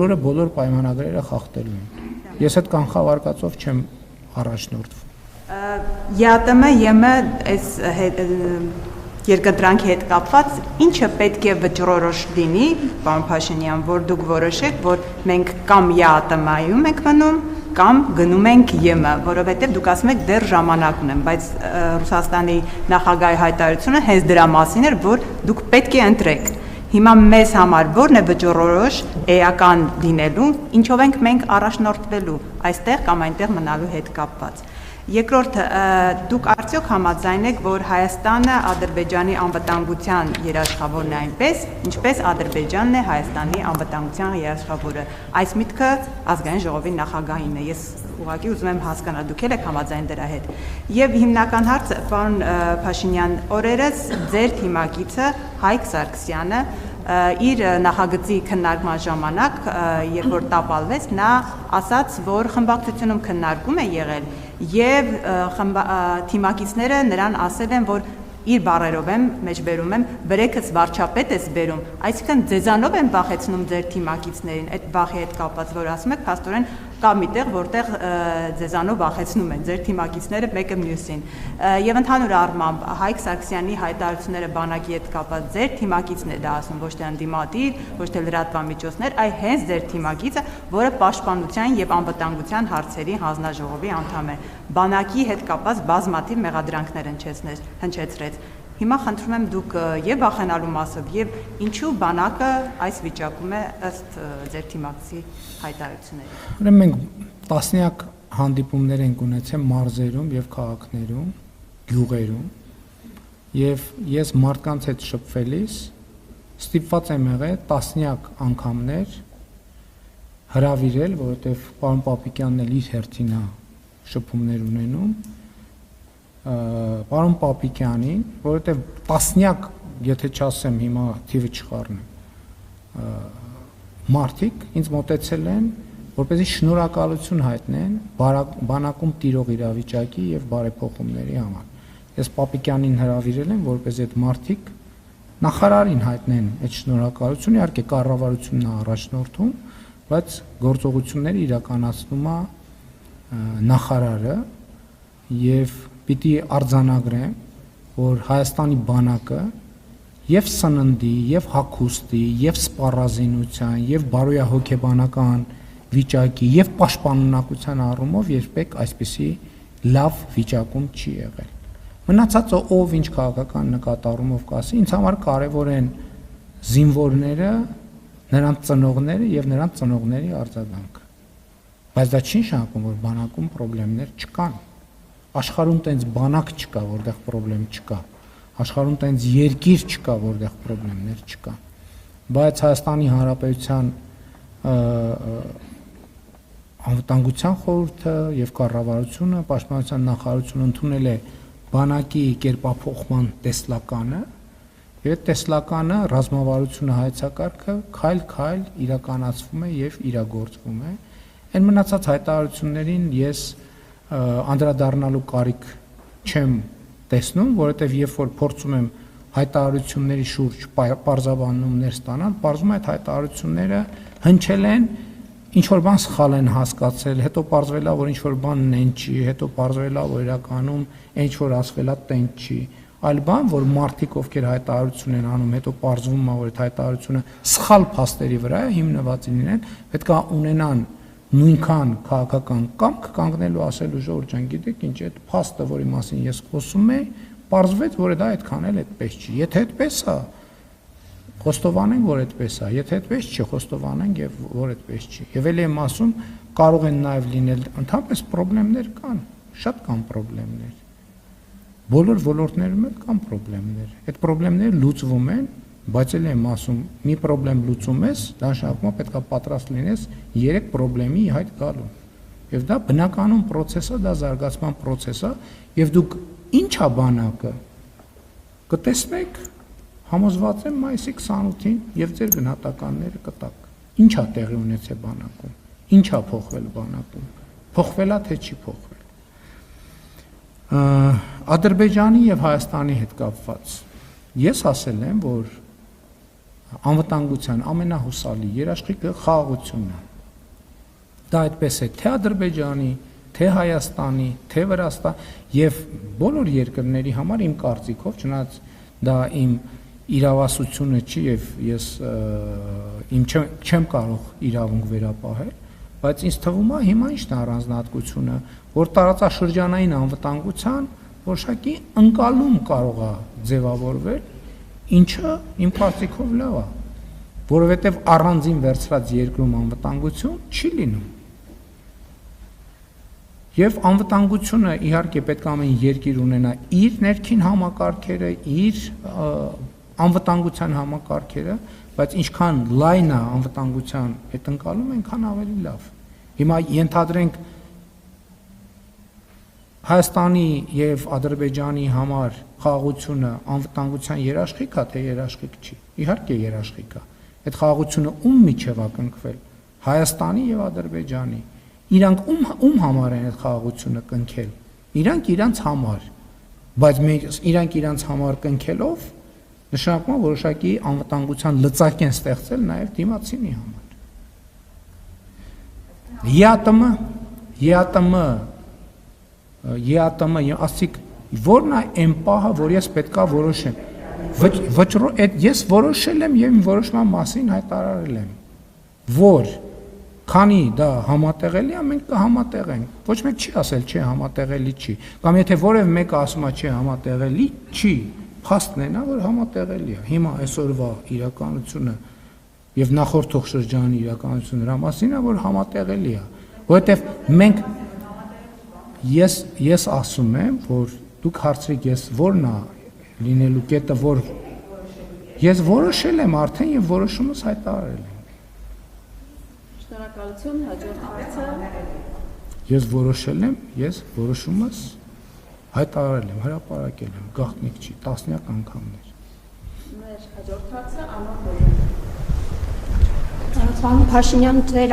Բոլոր պայմանագրերը խախտելու են։ Ես այդ կանխավարկածով չեմ առաջնորդվում։ ԵԱՏՄ այս երկընտրանքի հետ կապված ինչը պետք է վճռորոշ լինի, պարոն Փաշինյան, որ դուք որոշեք, որ մենք կամ ԵԱՏՄ-ում ենք մնում, կամ գնում ենք ԵՄ, որովհետև դուք ասում եք դեռ ժամանակ ունեմ, բայց Ռուսաստանի նախագահի հայտարարությունը հենց դրա մասին էր, որ դուք պետք է ընտրեք։ Հիմա մեզ համար ո՞րն է վճռորոշ էական լինելու, ինչով ենք մենք առաջնորդվելու այստեղ կամ այնտեղ մնալու հետ կապված։ Երկրորդ, դուք արդյոք համաձայն եք, որ Հայաստանը Ադրբեջանի անվտանգության երաշխավորն է այնպես, ինչպես Ադրբեջանն է Հայաստանի անվտանգության երաշխավորը։ Այս միտքը ազգային ժողովի նախագահին է։ Ես ուղղակի ուզում եմ հասկանալ, դուք եք համաձայն դրա հետ։ Եվ հիմնական հարցը, պարոն Փաշինյան, օրերս ձեր թիմակիցը Հայկ Սարգսյանը իր նախագծի քննարկման ժամանակ, երբ որ տապալվեց, նա ասաց, որ խմբակցությունում քննարկում է եղել եւ թիմակիցները նրան ասել են, որ իր բառերով եմ, մեջբերում եմ, բրեքս վարչապետ ես բերում, այսինքն ձեզանով են վախեցնում ձեր թիմակիցներին, այդ վախի հետ կապված, որ ասում եք, փաստորեն կա միտեղ, որտեղ ձեզանով վախեցնում են ձեր թիմակիցները մեկը մյուսին։ Եվ ընդհանուր առմամբ Հայկ Սարգսյանի հայտարարությունները բանակի հետ կապված ձեր թիմակիցն է դա ասում, ոչ թե ընդդիմադիր, ոչ թե լրատվամիջոցներ, այլ հենց ձեր թիմակիցը, որը պաշտպանության եւ անվտանգության հարցերի հանձնաժողովի անդամ է։ Բանակի հետ կապված բազմաթիվ մեղադրանքներ հնչեցրեց։ Հիմա խնդրում եմ դուք եւ վախենալու մասով եւ ինչու բանակը այս վիճակում է ըստ ձեր թիմակցի հայտարարությունների։ Ուրեմն մենք տասնյակ հանդիպումներ ենք ունեցել մարզերում եւ քաղաքներում, գյուղերում եւ ես մարդկանց հետ շփվելիս ստիպված եմ եղել տասնյակ անգամներ հրավիրել, որովհետեւ պարոն Պապիկյանն էլ իր հերթին է շփումներ ունենում պարոն Պապիկյանին, որովհետև տասնյակ, եթե չասեմ հիմա թիվը չխառնեմ, մարդիկ ինձ մոտեցել են, որպեսզի շնորհակալություն հայտնեն բանակում տիրող իրավիճակի եւ բարեփոխումների համար։ Ես Պապիկյանին հրավիրել եմ, որպեսզի այդ մարդիկ նախարարին հայտնեն այդ շնորհակալությունը, իհարկե կառավարությունն է առաջնորդում, բայց գործողությունները իրականացնում է նախարարը եւ պիտի արձանագրեմ, որ Հայաստանի բանակը եւ սննդի, եւ հագուստի, եւ սպառազինության, եւ բարոյահոգեբանական վիճակի, եւ պաշտպանունակության առումով երբեք այսպիսի լավ վիճակում չի եղել։ Մնացածը ով ինչ քաղաքական նկատառումով կասի, ինձ համար կարեւոր են զինվորները, նրանց ծնողները եւ նրանց ծնողների արձագանքը։ Բայց դա չի նշանակում, որ բանակում խնդիրներ չկան։ Աշխարհում տենց բանակ չկա, որտեղ խնդրեմ չկա։ Աշխարհում տենց երկիր չկա, որտեղ խնդիրներ չկա։ Բայց Հայաստանի Հանրապետության անվտանգության խորհուրդը եւ կառավարությունը, պաշտպանության նախարարությունը ընդունել է բանակի կերպափոխման տեսլականը, եւ այդ տեսլականը ռազմավարությունը հայեցակարգը քայլ-քայլ իրականացվում է եւ իրագործվում է։ Այն մնացած հայտարարություններին ես անդրադառնալու կարիք չեմ տեսնում, որովհետև երբ որ փորձում եմ հայտարարությունների շուրջ պարզաբանումներ ստանալ, պարզվում է այդ հայտարարությունները հնչել են, ինչ որ բան սխալ են հասկացել, հետո պարզվել է, որ ինչ որ բան նեն չի, հետո պարզվել է, որ իրականում ինչ որ ասվել է տենց չի, այլ բան, որ մարդիկ ովքեր հայտարարություն են անում, հետո պարզվում է, որ այդ հայտարարությունը սխալ փաստերի վրա է հիմնված լինեն, պետք է ունենան նույնքան քաղաքական կամք կանգնելու ասելու ժողովուրդ ջան, գիտեք ինչ, այդ փաստը, որի մասին ես խոսում եմ, պարզվեց, որ դա այդքան էլ այդպես չի։ Եթե այդպես է, խոստովանենք, որ այդպես է, եթե այդպես չի, խոստովանենք եւ որ այդպես չի։ Եվ ելի եմ ասում, կարող են նաեւ լինել ընդհանրապես խնդիրներ կան, շատ կան խնդիրներ։ Բոլոր ոլորտներում էլ կան խնդիրներ։ Այդ խնդիրները լուծվում են, բայց ելի եմ ասում, մի խնդրեմ լուծում ես, դա նշանակում է պետք է պատրաստ լինես 3 խնդրի հայտ գալու։ Եվ դա բնականon process է, դա զարգացման process է, եւ դուք ինչ է բանակը կտեսնեք, համոզված եմ մայիսի 28-ին եւ ձեր գնահատականները կտաք։ Ինչ է տեղի ունեցել բանակում։ Ինչ է փոխվել բանակում։ Փոխվել է թե չի փոխվել։ Ադրբեջանի եւ Հայաստանի հետ կապված ես ասել եմ, որ անվտանգության ամենահուսալի երաշխիքը խաղաղությունն է։ Դա այդպես է թե Ադրբեջանի, թե Հայաստանի, թե Վրաստան եւ բոլոր երկրների համար իմ կարծիքով, չնայած դա իմ իրավասությունը չի եւ ես չեմ կարող իրավունք վերապահել, բայց ինձ թվում է հիմա ինչն է առանձնահատկությունը, որ տարածաշրջանային անվտանգության որոշակի ընկալում կարող է ձևավորվել, ինչը իմ կարծիքով լավ է, որովհետեւ առանձին վերցրած երկրում անվտանգություն չի լինում։ Եվ անվտանգությունը իհարկե պետք է ամեն երկիր ունենա իր ներքին համակարգերը, իր անվտանգության համակարգերը, բայց ինչքան լայն է անվտանգության այդ ընկալումը, այնքան ավելի լավ։ Հիմա ենթադրենք Հայաստանի եւ Ադրբեջանի համար խաղաղությունը անվտանգության երաշխիք է, թե երաշխիք չի։ Իհարկե երաշխիք է։ Այդ խաղաղությունը ում միջև է կնքվել։ Հայաստանի եւ Ադրբեջանի։ Իրանք ում համար են այդ խաղաղությունը կնքել։ Իրանք իրանց համար, բայց իրանք իրանց համար կնքելով նշանակում է որոշակի անվտանգության լծակ են ստեղծել նաև դիմացինի համար։ ԵԱՏՄ ասիկ որն է այն պահը, որ ես պետքա որոշեմ։ Ես որոշել եմ եւ իմ որոշման մասին հայտարարել եմ, որ քանի դա համատեղելի է, մենք կհամատեղենք։ Ոչ մեկ չի ասել չէ համատեղելի չի։ Կամ եթե որևէ մեկը ասում է չէ համատեղելի չի, փաստն է նա, որ համատեղելի է։ Հիմա այսօրվա իրականությունը եւ նախորդող շրջանի իրականությունը դրա մասին է, որ համատեղելի է, որովհետեւ մենք ես ասում եմ, որ դուք հարցրեք ես որն է լինելու կետը, որ ես որոշել եմ արդեն եւ որոշումս հայտարարել եմ։ Շնորհակալություն, հաջորդ հարցը։ Ես որոշել եմ, ես որոշումս հայտարարել եմ, հրապարակել եմ, գաղտնիք չի, տասնյակ անգամներ։ Մեր հաջորդ հարցը Անոր Բոյանը։ Պարոն Փաշինյան, ձեր